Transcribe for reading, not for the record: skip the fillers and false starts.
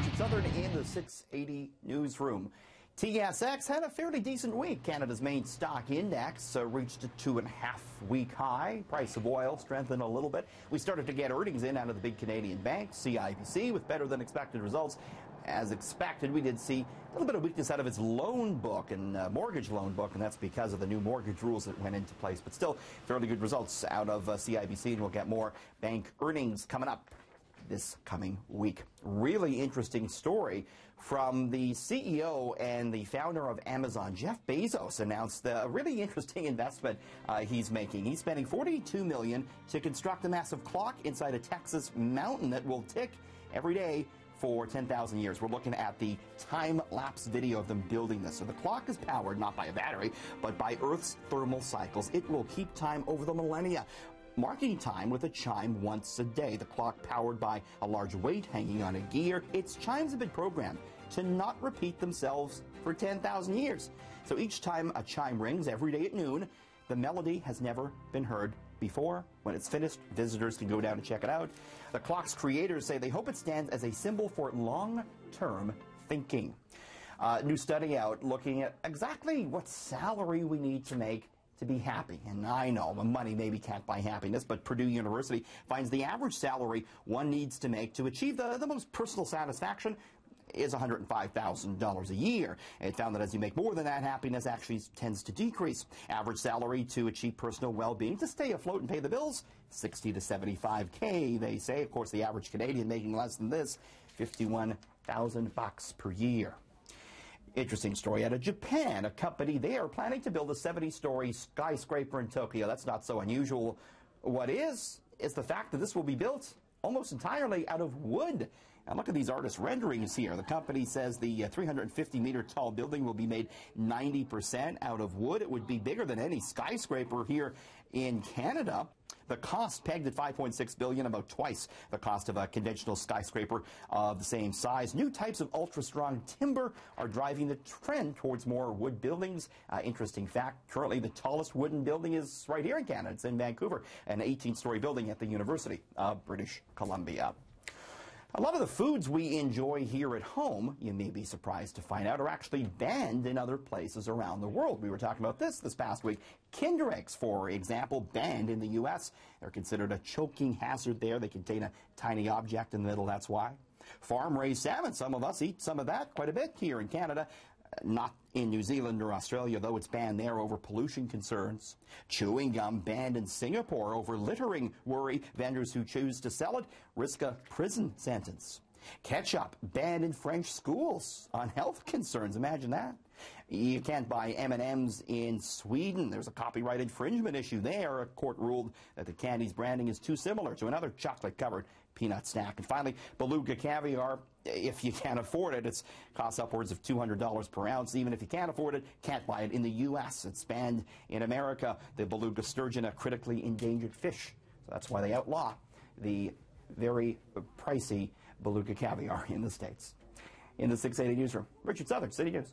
Richard Southern in the 680 newsroom. TSX had a fairly decent week. Canada's main stock index reached a 2.5-week high. Price of oil strengthened a little bit. We started to get earnings in out of the big Canadian banks, CIBC, with better than expected results. As expected, we did see a little bit of weakness out of its loan book and mortgage loan book, and that's because of the new mortgage rules that went into place. But still, fairly good results out of CIBC, and we'll get more bank earnings coming up this coming week. Really interesting story from the CEO and the founder of Amazon. Jeff Bezos announced a really interesting investment he's making. He's spending $42 million to construct a massive clock inside a Texas mountain that will tick every day for 10,000 years. We're looking at the time-lapse video of them building this. So the clock is powered not by a battery, but by Earth's thermal cycles. It will keep time over the millennia, marking time with a chime once a day. The clock powered by a large weight hanging on a gear. Its chimes have been programmed to not repeat themselves for 10,000 years. So each time a chime rings every day at noon, the melody has never been heard before. When it's finished, visitors can go down and check it out. The clock's creators say they hope it stands as a symbol for long-term thinking. New study out looking at exactly what salary we need to make to be happy. And I know money maybe can't buy happiness, but Purdue University finds the average salary one needs to make to achieve the most personal satisfaction is $105,000 a year. It found that as you make more than that, happiness actually tends to decrease. Average salary to achieve personal well-being, to stay afloat and pay the bills, $60 to $75K, they say. Of course, the average Canadian making less than this, $51,000 per year. Interesting story out of Japan. A company there planning to build a 70-story skyscraper in Tokyo. That's not so unusual. What is the fact that this will be built almost entirely out of wood. Now look at these artist renderings here. The company says the 350-meter tall building will be made 90% out of wood. It would be bigger than any skyscraper here in Canada. The cost pegged at $5.6 billion, about twice the cost of a conventional skyscraper of the same size. New types of ultra-strong timber are driving the trend towards more wood buildings. Interesting fact, currently the tallest wooden building is right here in Canada. It's in Vancouver, an 18-story building at the University of British Columbia. A lot of the foods we enjoy here at home, you may be surprised to find out, are actually banned in other places around the world. We were talking about this past week. Kinder Eggs, for example, banned in the U.S. They're considered a choking hazard there. They contain a tiny object in the middle, that's why. Farm-raised salmon, some of us eat some of that quite a bit here in Canada. Not in New Zealand or Australia, though it's banned there over pollution concerns. Chewing gum banned in Singapore over littering worry. Vendors who choose to sell it risk a prison sentence. Ketchup banned in French schools on health concerns. Imagine that. You can't buy M&Ms in Sweden. There's a copyright infringement issue there. A court ruled that the candy's branding is too similar to another chocolate-covered peanut snack. And finally, beluga caviar, if you can't afford it, it costs upwards of $200 per ounce. Even if you can't afford it, can't buy it in the U.S. It's banned in America. The beluga sturgeon, a critically endangered fish. So that's why they outlaw the very pricey beluga caviar in the States. In the 680 newsroom, Richard Southern, City News.